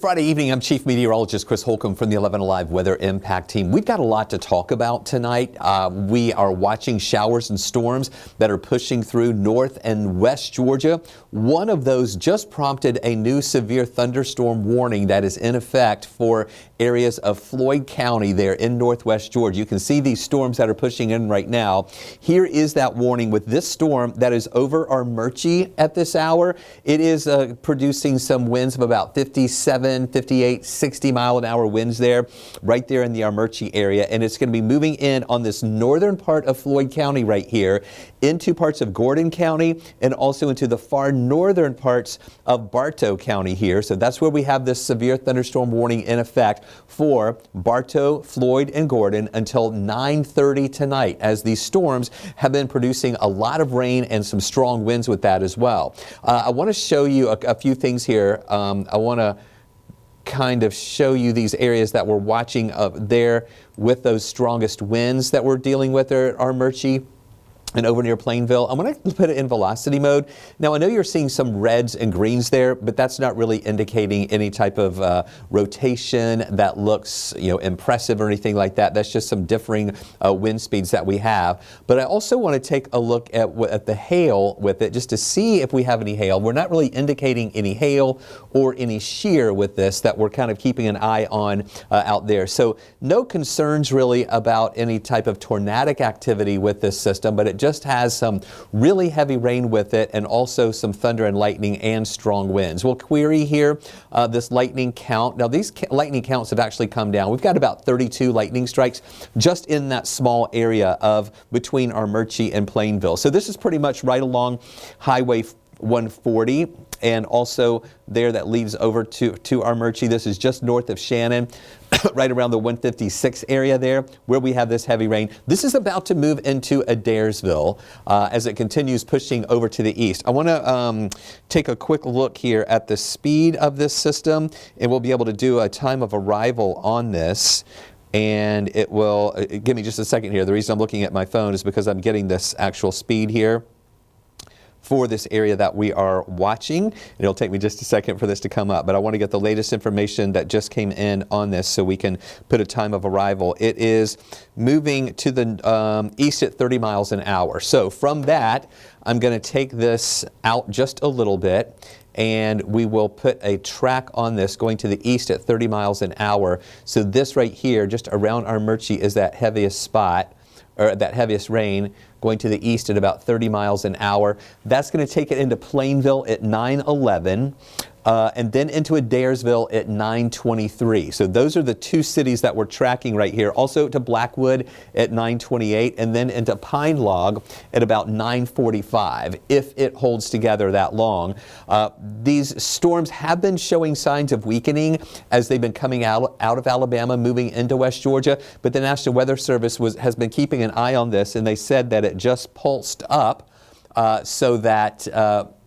Friday evening. I'm Chief Meteorologist Chris Holcomb from the 11 Alive Weather Impact Team. We've got a lot to talk about tonight. We are watching showers and storms that are pushing through North and West Georgia. One of those just prompted a new severe thunderstorm warning that is in effect for areas of Floyd County there in Northwest Georgia. You can see these storms that are pushing in right now. Here is that warning with this storm that is over Armuchee at this hour. It is producing some winds of about 57, 58, 60 mile an hour winds there, right there in the Armuchee area. And it's going to be moving in on this northern part of Floyd County right here into parts of Gordon County and also into the far northern parts of Bartow County here. So that's where we have this severe thunderstorm warning in effect for Bartow, Floyd, and Gordon until 9:30 tonight, as these storms have been producing a lot of rain and some strong winds with that as well. I want to show you a few things here. I want to kind of show you these areas that we're watching there with those strongest winds that we're dealing with there at Armuchee and over near Plainville. I'm going to put it in velocity mode. Now, I know you're seeing some reds and greens there, but that's not really indicating any type of rotation that looks, impressive or anything like that. That's just some differing wind speeds that we have. But I also want to take a look at the hail with it just to see if we have any hail. We're not really indicating any hail or any shear with this that we're kind of keeping an eye on out there. So no concerns really about any type of tornadic activity with this system, but it just has some really heavy rain with it and also some thunder and lightning and strong winds. We'll query here this lightning count. Now, these lightning counts have actually come down. We've got about 32 lightning strikes just in that small area of between Armuchee and Plainville. So this is pretty much right along Highway 140 and also there that leads over to Armuchee. This is just north of Shannon, right around the 156 area there where we have this heavy rain. This is about to move into Adairsville as it continues pushing over to the east. I want to take a quick look here at the speed of this system, and we'll be able to do a time of arrival on this. And it will give me just a second here. The reason I'm looking at my phone is because I'm getting this actual speed here for this area that we are watching. It'll take me just a second for this to come up, but I want to get the latest information that just came in on this so we can put a time of arrival. It is moving to the east at 30 miles an hour. So from that, I'm going to take this out just a little bit, and we will put a track on this going to the east at 30 miles an hour. So this right here, just around Armuchee, is that heaviest spot, or that heaviest rain, going to the east at about 30 miles an hour. That's going to take it into Plainville at 9:11. And then into Adairsville at 9:23. So those are the two cities that we're tracking right here. Also to Blackwood at 9:28, and then into Pine Log at about 9:45, if it holds together that long. These storms have been showing signs of weakening as they've been coming out of Alabama, moving into West Georgia. But the National Weather Service has been keeping an eye on this, and they said that it just pulsed up so that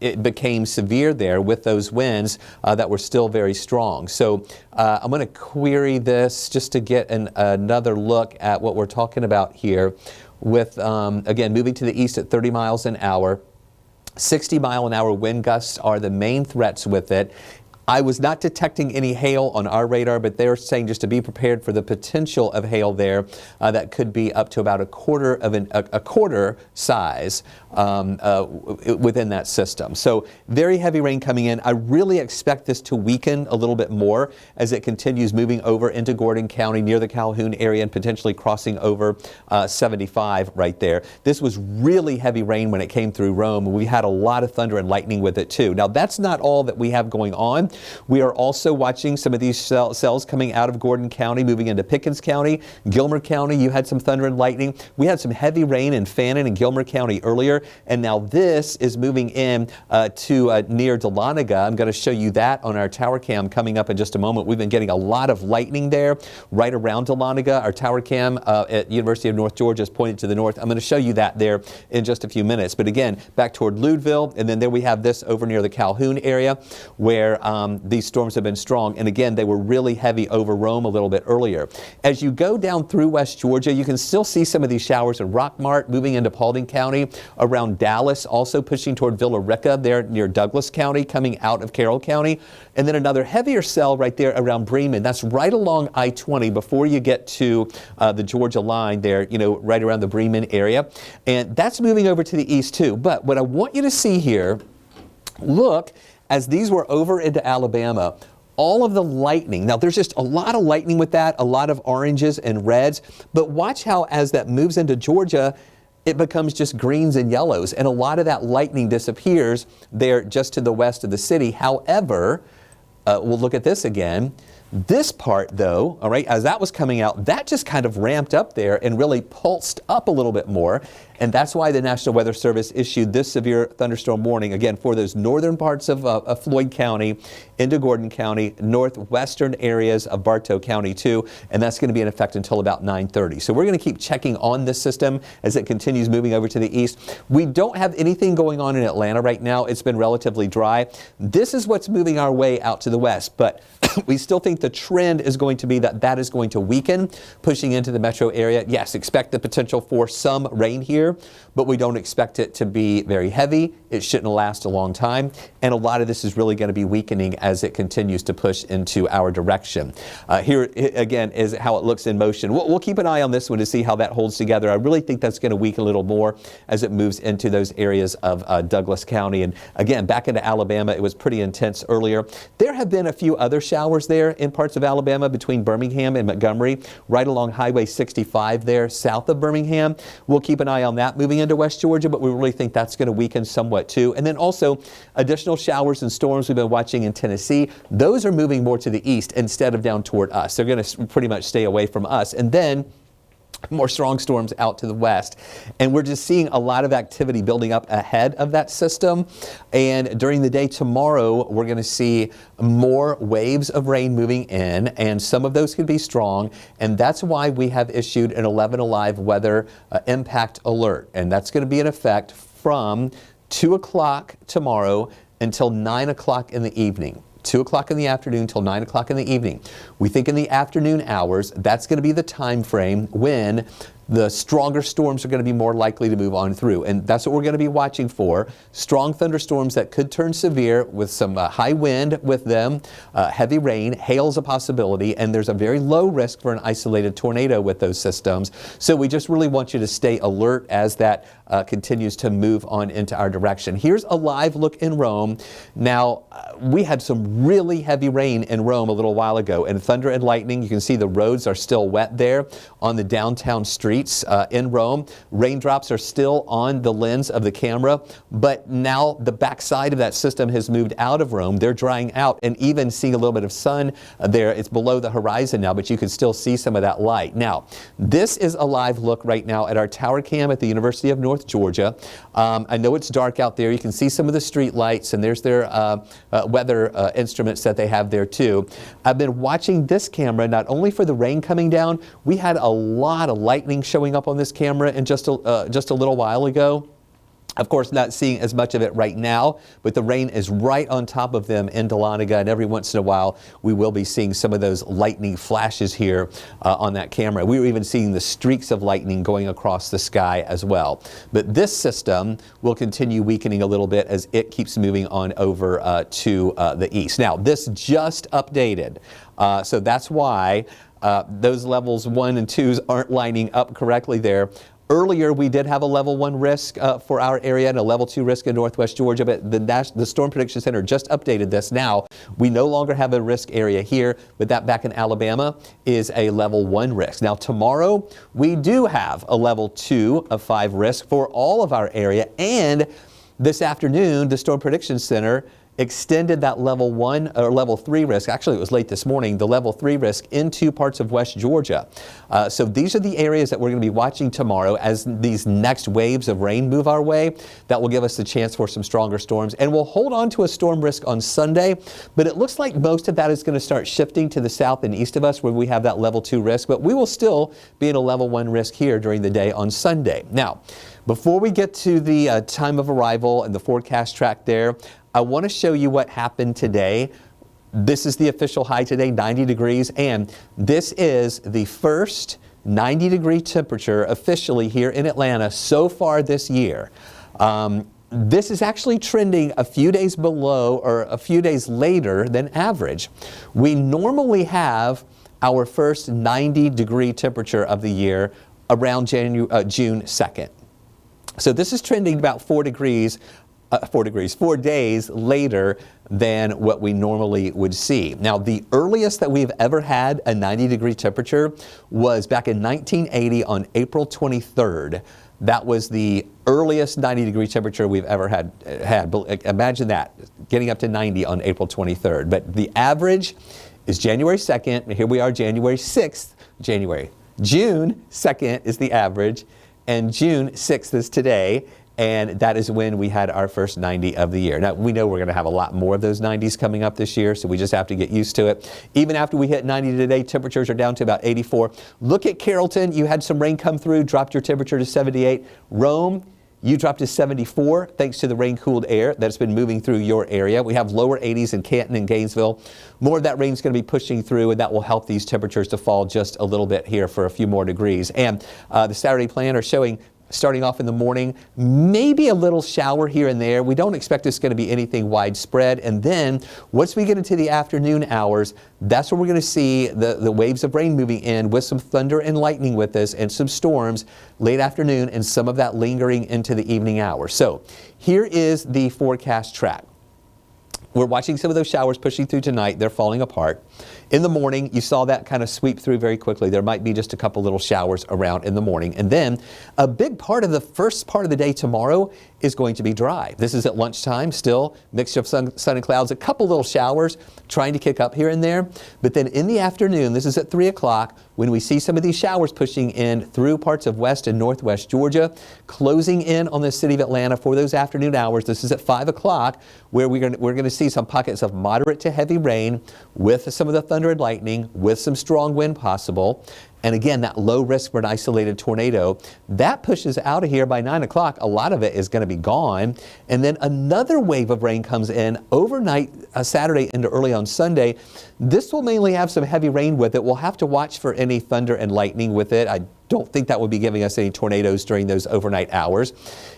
it became severe there with those winds that were still very strong. So I'm going to query this just to get another look at what we're talking about here with, again, moving to the east at 30 miles an hour. 60 mile an hour wind gusts are the main threats with it. I was not detecting any hail on our radar, but they're saying just to be prepared for the potential of hail there that could be up to about a quarter size within that system. So very heavy rain coming in. I really expect this to weaken a little bit more as it continues moving over into Gordon County near the Calhoun area and potentially crossing over 75 right there. This was really heavy rain when it came through Rome. We had a lot of thunder and lightning with it too. Now, that's not all that we have going on. We are also watching some of these cells coming out of Gordon County, moving into Pickens County, Gilmer County. You had some thunder and lightning. We had some heavy rain in Fannin and Gilmer County earlier, and now this is moving in to near Dahlonega. I'm going to show you that on our tower cam coming up in just a moment. We've been getting a lot of lightning there right around Dahlonega. Our tower cam at University of North Georgia is pointed to the north. I'm going to show you that there in just a few minutes. But again, back toward Leudeville, and then there we have this over near the Calhoun area where these storms have been strong. And again, they were really heavy over Rome a little bit earlier. As you go down through West Georgia, you can still see some of these showers in Rockmart, moving into Paulding County, around Dallas, also pushing toward Villa Rica there near Douglas County, coming out of Carroll County. And then another heavier cell right there around Bremen. That's right along I-20 before you get to the Georgia line there, you know, right around the Bremen area. And that's moving over to the east too. But what I want you to see here, look, as these were over into Alabama, all of the lightning. Now, there's just a lot of lightning with that, a lot of oranges and reds. But watch how as that moves into Georgia, it becomes just greens and yellows. And a lot of that lightning disappears there just to the west of the city. However, we'll look at this again. This part, though, all right, as that was coming out, that just kind of ramped up there and really pulsed up a little bit more. And that's why the National Weather Service issued this severe thunderstorm warning, again, for those northern parts of Floyd County, into Gordon County, northwestern areas of Bartow County, too. And that's going to be in effect until about 9:30. So we're going to keep checking on this system as it continues moving over to the east. We don't have anything going on in Atlanta right now. It's been relatively dry. This is what's moving our way out to the west. But we still think the trend is going to be that is going to weaken, pushing into the metro area. Yes, expect the potential for some rain here, but we don't expect it to be very heavy. It shouldn't last a long time. And a lot of this is really going to be weakening as it continues to push into our direction. Here, again, is how it looks in motion. We'll keep an eye on this one to see how that holds together. I really think that's going to weaken a little more as it moves into those areas of Douglas County. And again, back into Alabama, it was pretty intense earlier. There have been a few other showers there in parts of Alabama between Birmingham and Montgomery, right along Highway 65 there south of Birmingham. We'll keep an eye on that moving into West Georgia, but we really think that's going to weaken somewhat too. And then also additional showers and storms we've been watching in Tennessee. Those are moving more to the east instead of down toward us. They're going to pretty much stay away from us. And then more strong storms out to the west. And we're just seeing a lot of activity building up ahead of that system. And during the day tomorrow, we're going to see more waves of rain moving in, and some of those could be strong. And that's why we have issued an 11 Alive weather impact alert. And that's going to be in effect from 2 o'clock tomorrow until 9 o'clock in the evening. 2 o'clock in the afternoon till 9 o'clock in the evening. We think in the afternoon hours, that's going to be the time frame when the stronger storms are going to be more likely to move on through. And that's what we're going to be watching for. Strong thunderstorms that could turn severe with some high wind with them, heavy rain, hail's a possibility, and there's a very low risk for an isolated tornado with those systems. So we just really want you to stay alert as that continues to move on into our direction. Here's a live look in Rome. Now, we had some really heavy rain in Rome a little while ago, and thunder and lightning. You can see the roads are still wet there on the downtown streets in Rome. Raindrops are still on the lens of the camera, but now the backside of that system has moved out of Rome. They're drying out, and even seeing a little bit of sun there. It's below the horizon now, but you can still see some of that light. Now, this is a live look right now at our tower cam at the University of North Georgia. I know it's dark out there. You can see some of the street lights, and there's their weather instruments that they have there too. I've been watching this camera not only for the rain coming down. We had a lot of lightning showing up on this camera in just a little while ago. Of course, not seeing as much of it right now, but the rain is right on top of them in Dahlonega, and every once in a while we will be seeing some of those lightning flashes here on that camera. We were even seeing the streaks of lightning going across the sky as well. But this system will continue weakening a little bit as it keeps moving on over to the east. Now, this just updated, so that's why those levels 1 and 2s aren't lining up correctly there. Earlier, we did have a level 1 risk for our area and a level 2 risk in northwest Georgia, but the Storm Prediction Center just updated this. Now, we no longer have a risk area here, but that back in Alabama is a level 1 risk. Now, tomorrow, we do have a level 2 of 5 risk for all of our area, and this afternoon, the Storm Prediction Center extended that level 1 or level 3 risk. Actually, it was late this morning, the level 3 risk into parts of West Georgia. So these are the areas that we're going to be watching tomorrow as these next waves of rain move our way. That will give us the chance for some stronger storms. And we'll hold on to a storm risk on Sunday, but it looks like most of that is going to start shifting to the south and east of us where we have that level 2 risk, but we will still be in a level 1 risk here during the day on Sunday. Now, before we get to the time of arrival and the forecast track there, I want to show you what happened today This is the official high today, 90 degrees, and this is the first 90-degree temperature officially here in Atlanta so far this year. This is actually trending a few days below or a few days later than average. We normally have our first 90-degree temperature of the year around June 2nd. So this is trending about 4 days later than what we normally would see. Now, the earliest that we've ever had a 90-degree temperature was back in 1980 on April 23rd. That was the earliest 90-degree temperature we've ever had. Imagine that, getting up to 90 on April 23rd. But the average is January 2nd. Here we are, January 6th. June 2nd is the average, and June 6th is today. And that is when we had our first 90 of the year. Now, we know we're going to have a lot more of those 90s coming up this year, so we just have to get used to it. Even after we hit 90 today, temperatures are down to about 84. Look at Carrollton. You had some rain come through, dropped your temperature to 78. Rome, you dropped to 74 thanks to the rain-cooled air that's been moving through your area. We have lower 80s in Canton and Gainesville. More of that rain is going to be pushing through, and that will help these temperatures to fall just a little bit here for a few more degrees. And the Saturday planner showing starting off in the morning, maybe a little shower here and there. We don't expect it's going to be anything widespread. And then once we get into the afternoon hours, that's where we're going to see the waves of rain moving in with some thunder and lightning with us and some storms late afternoon and some of that lingering into the evening hours. So here is the forecast track. We're watching some of those showers pushing through tonight. They're falling apart. In the morning, you saw that kind of sweep through very quickly. There might be just a couple little showers around in the morning. And then a big part of the first part of the day tomorrow is going to be dry. This is at lunchtime, still mixture of sun and clouds, a couple little showers trying to kick up here and there. But then in the afternoon, this is at 3 o'clock, when we see some of these showers pushing in through parts of west and northwest Georgia, closing in on the city of Atlanta for those afternoon hours. This is at 5 o'clock, where we're going to see some pockets of moderate to heavy rain with some of the thunder and lightning, with some strong wind possible. And again, that low risk for an isolated tornado, that pushes out of here by 9 o'clock. A lot of it is going to be gone. And then another wave of rain comes in overnight, Saturday into early on Sunday. This will mainly have some heavy rain with it. We'll have to watch for any thunder and lightning with it. I don't think that would be giving us any tornadoes during those overnight hours.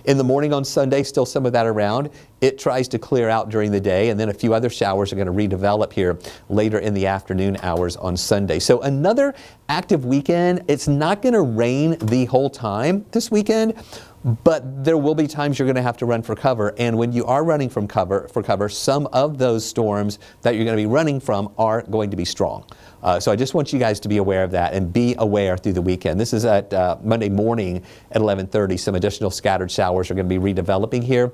In the morning on Sunday, still some of that around. It tries to clear out during the day, and then a few other showers are going to redevelop here later in the afternoon hours on Sunday. So another active weekend. It's not going to rain the whole time this weekend, but there will be times you're going to have to run for cover. And when you are running for cover, some of those storms that you're going to be running from are going to be strong. So I just want you guys to be aware of that and be aware through the weekend. This is at Monday morning at 11:30. Some additional scattered showers are going to be redeveloping here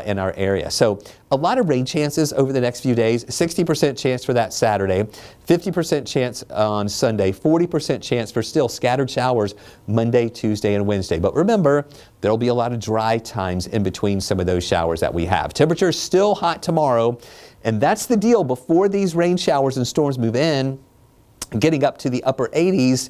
in our area. So a lot of rain chances over the next few days. 60% chance for that Saturday, 50% chance on Sunday, 40% chance for still scattered showers Monday, Tuesday, and Wednesday. But remember, there'll be a lot of dry times in between some of those showers that we have. Temperatures still hot tomorrow, and that's the deal. Before these rain showers and storms move in, getting up to the upper 80s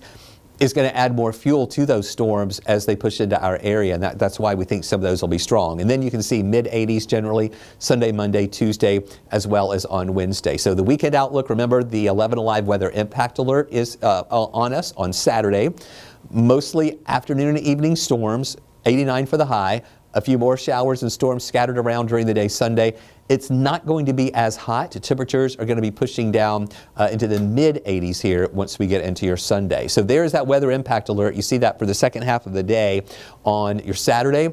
is going to add more fuel to those storms as they push into our area, and that's why we think some of those will be strong. And then you can see mid-80s generally Sunday, Monday, Tuesday, as well as on Wednesday. So the weekend outlook, remember the 11 Alive weather impact alert is on us on Saturday. Mostly afternoon and evening storms, 89 for the high. A few more showers and storms scattered around during the day Sunday. It's not going to be as hot. Temperatures are going to be pushing down into the mid-80s here once we get into your Sunday. So there's that weather impact alert. You see that for the second half of the day on your Saturday.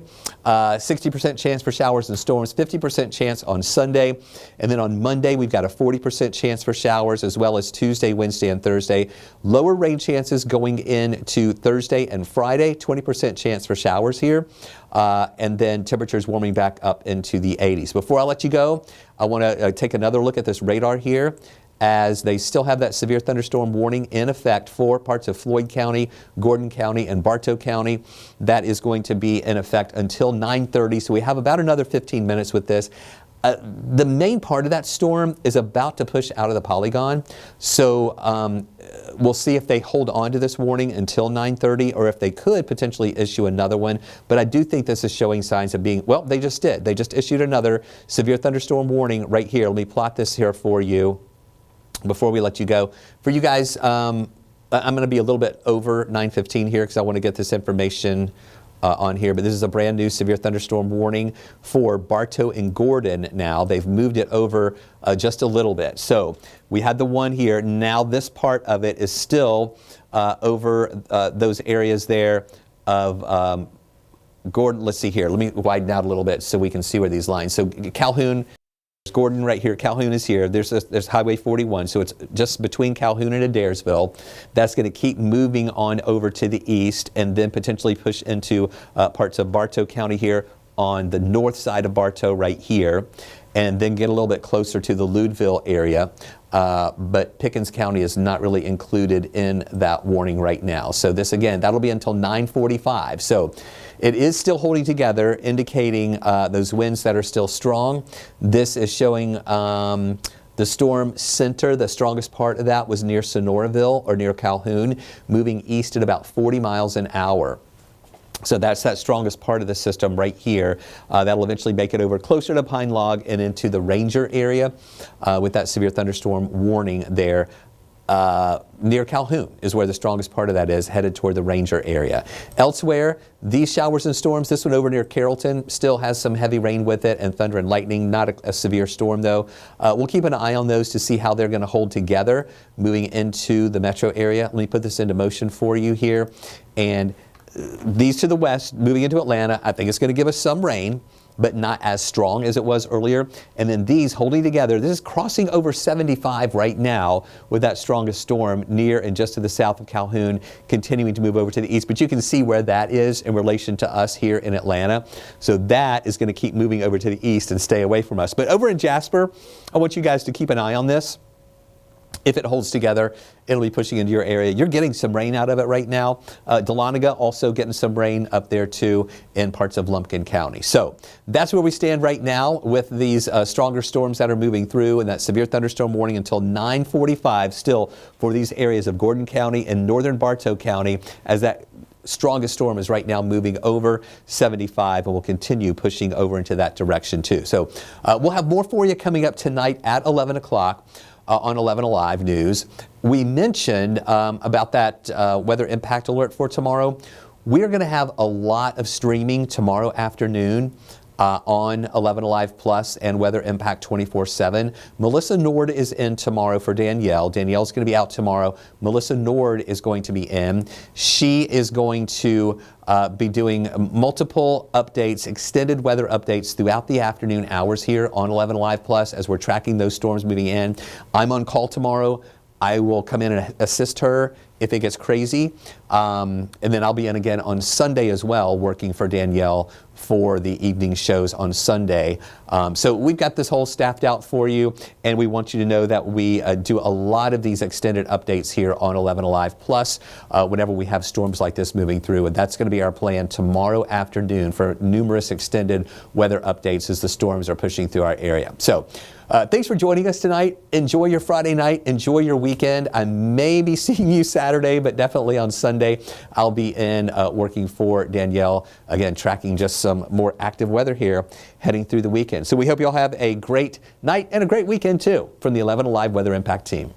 60% chance for showers and storms, 50% chance on Sunday. And then on Monday, we've got a 40% chance for showers, as well as Tuesday, Wednesday, and Thursday. Lower rain chances going into Thursday and Friday, 20% chance for showers here. And then temperatures warming back up into the 80s. Before I let you go, I want to take another look at this radar here, as they still have that severe thunderstorm warning in effect for parts of Floyd County, Gordon County, and Bartow County. That is going to be in effect until 9:30, so we have about another 15 minutes with this. The main part of that storm is about to push out of the polygon, so we'll see if they hold on to this warning until 9:30, or if they could potentially issue another one. But I do think this is showing signs of being, well, they just did. They just issued another severe thunderstorm warning right here. Let me plot this here for you. before we let you go. For you guys, I'm going to be a little bit over 9:15 here because I want to get this information on here, but this is a brand new severe thunderstorm warning for Bartow and Gordon now. They've moved it over just a little bit. So we had the one here. Now this part of it is still over those areas there of Gordon. Let's see here. Let me widen out a little bit so we can see where these lines. So Calhoun, Gordon right here. Calhoun is here. There's Highway 41, so it's just between Calhoun and Adairsville. That's going to keep moving on over to the east and then potentially push into parts of Bartow County here on the north side of Bartow right here, and then get a little bit closer to the Leudeville area. But Pickens County is not really included in that warning right now. So this, again, that'll be until 9:45. So it is still holding together, indicating those winds that are still strong. This is showing the storm center. The strongest part of that was near Sonoraville or near Calhoun, moving east at about 40 miles an hour. So that's that strongest part of the system right here. That'll eventually make it over closer to Pine Log and into the Ranger area with that severe thunderstorm warning there. Near Calhoun is where the strongest part of that is, headed toward the Ranger area. Elsewhere, these showers and storms, this one over near Carrollton still has some heavy rain with it and thunder and lightning, not a severe storm though. We'll keep an eye on those to see how they're going to hold together moving into the metro area. Let me put this into motion for you here. And these to the west, moving into Atlanta, I think it's going to give us some rain, but not as strong as it was earlier. And then these holding together, this is crossing over 75 right now with that strongest storm near and just to the south of Calhoun, continuing to move over to the east. But you can see where that is in relation to us here in Atlanta. So that is going to keep moving over to the east and stay away from us. But over in Jasper, I want you guys to keep an eye on this. If it holds together, it'll be pushing into your area. You're getting some rain out of it right now. Dahlonega also getting some rain up there too in parts of Lumpkin County. So that's where we stand right now with these stronger storms that are moving through and that severe thunderstorm warning until 9:45 still for these areas of Gordon County and northern Bartow County, as that strongest storm is right now moving over 75 and will continue pushing over into that direction too. So we'll have more for you coming up tonight at 11 o'clock. On 11 Alive News. We mentioned about that weather impact alert for tomorrow. We are going to have a lot of streaming tomorrow afternoon on 11 Alive Plus and Weather Impact 24/7. Melissa Nord is in tomorrow for Danielle. Danielle's going to be out tomorrow. Melissa Nord is going to be in. She is going to be doing multiple updates, extended weather updates throughout the afternoon hours here on 11 Alive Plus as we're tracking those storms moving in. I'm on call tomorrow. I will come in and assist her if it gets crazy. And then I'll be in again on Sunday as well, working for Danielle for the evening shows on Sunday. So we've got this whole staffed out for you, and we want you to know that we do a lot of these extended updates here on 11 Alive Plus whenever we have storms like this moving through. And that's going to be our plan tomorrow afternoon for numerous extended weather updates as the storms are pushing through our area. So thanks for joining us tonight. Enjoy your Friday night. Enjoy your weekend. I may be seeing you Saturday, but definitely on Sunday I'll be in working for Danielle, again tracking just some more active weather here heading through the weekend. So we hope you all have a great night and a great weekend too from the 11 Alive Weather Impact team.